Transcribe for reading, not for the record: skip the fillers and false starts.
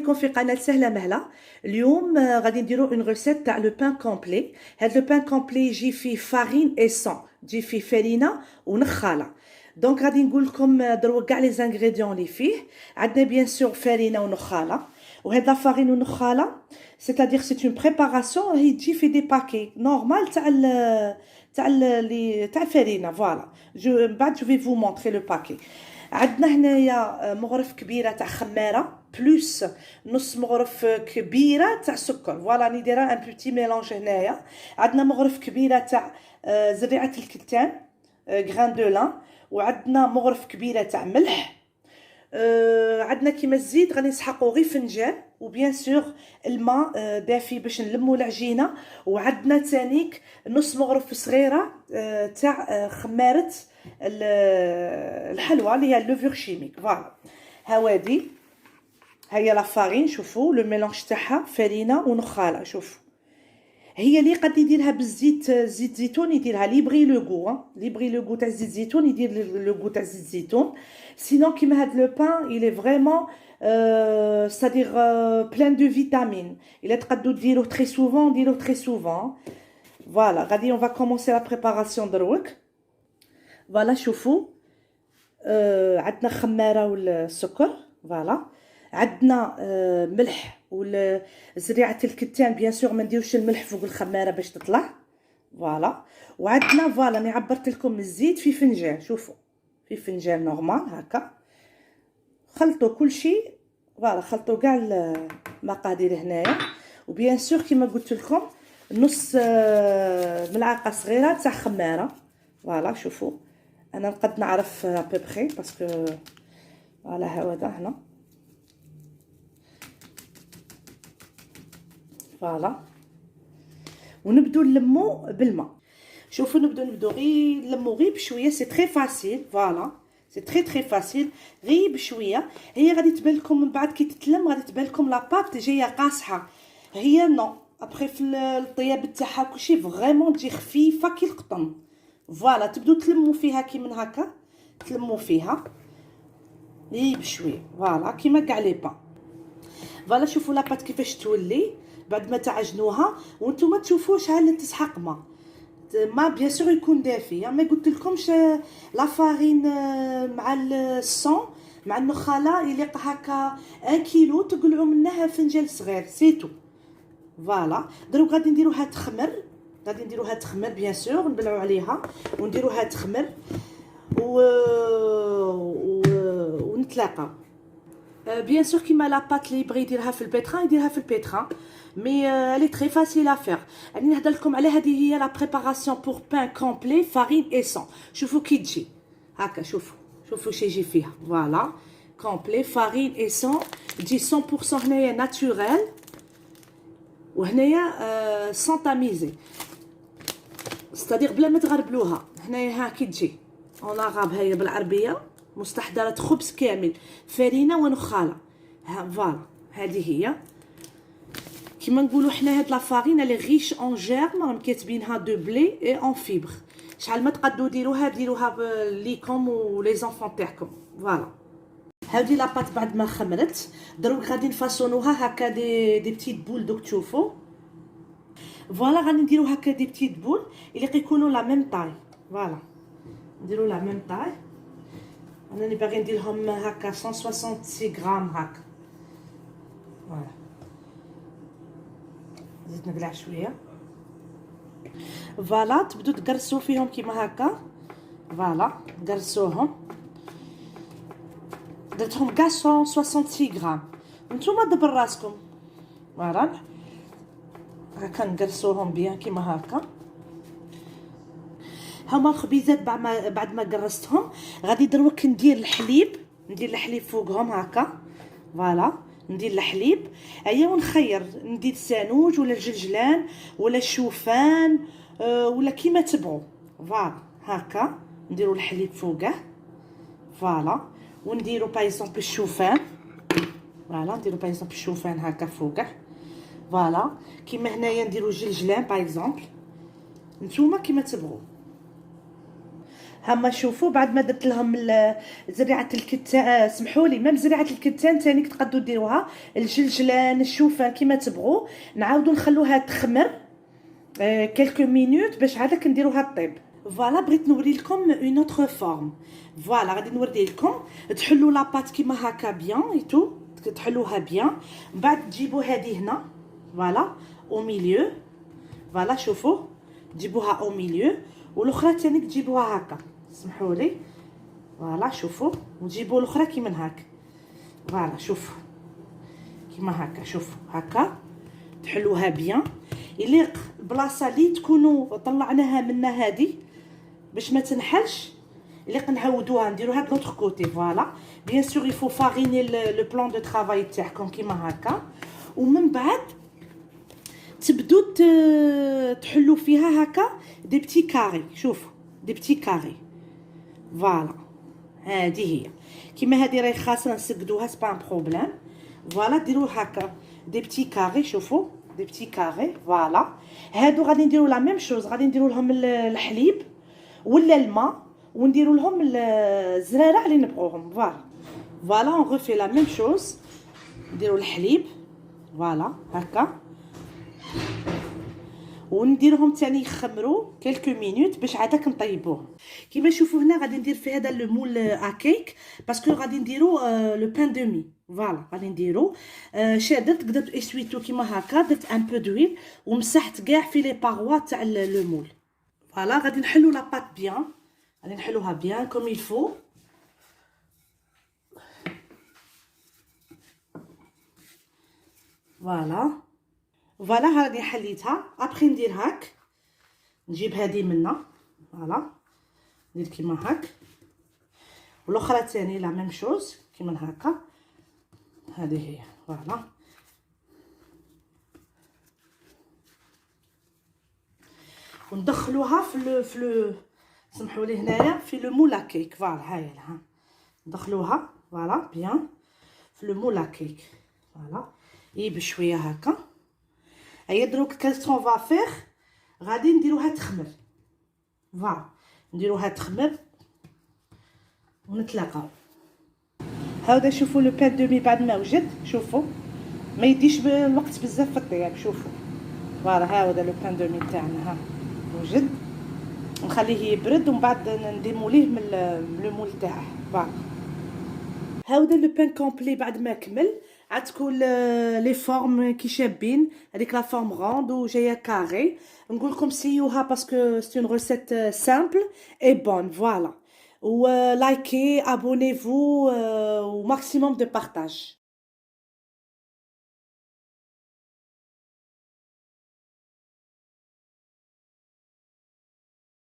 بكم في قناة سهلة مهلة. اليوم غادي نديرو اون ريسيت تاع لو بان كومبلي. هاد لو بان كومبلي يجي فيه فارين اي سون، تجي فيه فرينة ونخالة. دونك غادي نقول لكم دروك كاع لي زانغريديون اللي فيه. عندنا بيان سور فرينة ونخالة، وهاد لا فارين ونخالة سيتادير سي اون بريباراسيون هي تجي في دي باكي نورمال تاع فرينة. فوالا من بعد جو في فو مونطري لو باكي. عندنا هنايا مغرف كبيره تاع خماره بلوس نص مغرف كبيره تاع سكر. فوالا راني دايره ان بوتي ميلونج هنايا. عندنا مغرف كبيره تاع زريعه الكتان غران دو لان، وعندنا مغرف كبيره تاع ملح. عندنا كيما الزيت غادي نسحقو غير فنجان، وبيان سور الماء دافي باش نلمو العجينه. وعندنا تانيك نص مغرف صغيره تاع خماره الحلوى اللي هي اللوفور شيميك. فوالا هاوادي هي لا فارين. شوفوا لو ميلونج تاعها فرينه ونخاله. شوفوا هي اللي قد يديرها بالزيت، زيت زيتون يديرها ليبغي لو غو، ليبغي لو غو تاع زيت زيتون يدير لو غو تاع زيت زيتون. سينون كيما هاد لو بان il est vraiment c'est-à-dire plein de vitamines. الا تقدروا ديروه تري سوفون ديروه تري سوفون. فوالا غادي اون فا كومونسي لا بريباراسيون دروك. فوالا شوفوا عندنا خماره والسكر. فوالا عندنا ملح وزريعه الكتان. بيان سور ما نديروش الملح فوق الخماره باش تطلع. فوالا وعندنا فوالا انا عبرت لكم الزيت في فنجان. شوفوا في فنجان نورمال هكا. خلطوا كل شيء. فوالا خلطوا كاع المقادير هنايا. وبيان سور كيما قلت لكم نص ملعقه صغيره تاع خماره. فوالا شوفوا انا نقد نعرف ابوبخي باسكو فوالا هذا هنا. فوالا ونبدو نلمو بالماء. شوفوا نبدو غير نلمو غير بشويه. سي تري فاسيل. فوالا سي تري فاسيل غير بشويه. هي غادي تبان لكم من بعد كي تتلم غادي تبان لكم لاباط جايه قاصحه. هي نو ابري في الطياب تاعها كلشي فريمون تجي خفيفه كي القطن. فوالا تبدو تلمو فيها كي من هكا، تلمو فيها غير بشويه. فوالا كيما كاع لي بان. فوالا شوفوا لاباط كيفاش تولي بعد ما تعجنوها. وانتم تشوفوا شحال تسحق ما بيان سور يكون دافي. ما قلت لكمش لا فارين مع الصون مع النخاله يليق هكا 1 كيلو تقلعوا منها فنجان صغير سيتو. فوالا دروك غادي نديروها تخمر. غادي نديروها تخمر بيان سور نبلعوا عليها ونديروها تخمر ونتلاقى. بيان سور كيما لاباط اللي يبغي يديرها في البيتران يديرها في البيتران. مي الي تري فاسيل ا فير. راني نهضر لكم على هذه هي لا بريباراسيون بور بان كومبلي فارين اي سون. شوفوا كي تجي هكا. شوفوا شي يجي فيها. فوالا كومبلي فارين اي سون تجي 100% هنايا ناتوريل وهنايا سون تاميزي ستادير بلا ما تغربلوها. هنايا ها كي تجي اون عرب هي بالعربيه مستحضرات خبز كامل فرينه ونخاله. فوالا هذه هي كيما نقولوا حنا هاد لا فارين لي ريش اون جيرم راهم كاتبينها دو بلي اي اون فيبر. شحال ما تقدروا ديروها ليكم ولي زونفون تاعكم. فوالا هذه لاباط بعد ما خمرت دروك غادي نفاصونوها هكا دي بتيت بول. دوك تشوفوا فوالا غادي نديرو هكا دي بتيت بول اللي يكونوا لا ميم طاي. فوالا نديرو لا ميم طاي. انا باغي نديرهم هكا 166 غرام هكا. فوالا زيد نقلع شويه. فوالا تبدو تقرصوا فيهم كيما هكا. فوالا قرصوهم درتهم كاع 166 غرام. نتوما دبر راسكم. فوالا هكا نقرصوهم بيان كيما هكا. هما الخبيزات بعد ما قرصتهم غادي دروك ندير الحليب فوقهم هكا. فوالا ندير الحليب هيا ونخير ندير السانوج ولا الجلجلان ولا الشوفان ولا كيما تبغوا. فوالا هكا نديروا الحليب فوقه. فوالا ونديروا باغ اكزومبل الشوفان. فوالا نديروا باغ اكزومبل الشوفان هكا فوقه. فوالا كيما هنايا نديروا الجلجلان باغ اكزومبل. نتوما كيما تبغوا. هما شوفوا بعد ما درت لهم زريعه الكتان، سمحوا لي ميم زريعه الكتان ثاني تقدروا ديروها، الجلجلان الشوفان كيما تبغوا. نعاودوا نخلوها تخمر كلكو مينوت باش عادك نديروها طيب. فوالا بغيت نوري لكم اون اوتر فورم. فوالا غادي نوري لكم تحلوا لاباط كيما هكا بيان ايتو، تحلوها بيان، من بعد تجيبوا هذه هنا فوالا او ميليو. فوالا شوفوا تجيبوها او ميليو، والاخرى ثاني تجيبوها هكا سمحوا لي. فوالا شوفوا وتجيبوا الاخرى كيما هكا. فوالا شوفوا كيما هكا، شوفوا هكا تحلوها بيان. يليق البلاصه اللي تكونوا طلعناها منا هذه باش ما تنحلش، يليق نعاودوها نديروها د لوتر كوتي. فوالا بيان سور يفو فاريني لو بلان دو طرافاي تاعكم كيما هكا، ومن بعد تبدو تحلوا فيها هكا دي بتي كاري. شوفوا دي بتي كاري فوالا هذه هي كيما هذه راهي خاصنا نسقدوها سبا ان بروبليم. فوالا ديروا هكا دي بتي كاري، شوفوا دي بتي كاري. فوالا هادو غادي نديروا لا ميم شوز، غادي نديروا لهم الحليب ولا الماء ونديروا لهم الزرارع اللي نبغوهم. فوالا فوالا اون غوفي لا ميم شوز، نديروا الحليب فوالا هكا ونديرهم ثاني يخمروا كلكو مينوت باش عادك نطيبوهم. كيما تشوفوا هنا غادي ندير في هذا لو مول اكيك باسكو غادي نديرو لو بان دومي. فوالا غادي نديرو شادت قدرت اسويتو كيما هكا، درت ان بو دويل ومسحت كاع في لي باروا تاع لو مول. فوالا غادي نحلو لا بات بيان، غادي نحلوها بيان كوم يلفو. فوالا فوالا هذه حليتها. ابخي ندير هاك، نجيب هذه منا فوالا ندير كيما هاك، والاخرى ثاني لا ميم شوز كيما هكا. هذه هي فوالا وندخلوها في لو سمحوا لي هنايا في لو مولا كيك. فوالا هاهي ها ندخلوها فوالا بيان في لو مولا كيك. فوالا بشويه هكا. هيا دروك كالسون فا فيغ غادي نديروها تخمر. فوالا نديروها تخمر ونتلاقاو. هاودا شوفوا لو بان دومي بعد ما وجد، شوفوا ما يديش بالوقت بزاف في الطياب. شوفوا فوالا هاودا لو بان دومي تاعنا ها وجد، نخليه يبرد ومن بعد نديموليه من لو مول تاعه. فوالا هاودا لو بان كومبلي بعد ما كمل، عاد تكون لي فورم كي شابين، هذيك لا فورم غوند وجايه كاري. نقول لكم سيوها باسكو سي اون ريسيت سامبل اي بون. فوالا و لايكي ابونيفو و ماكسيموم دو بارطاج.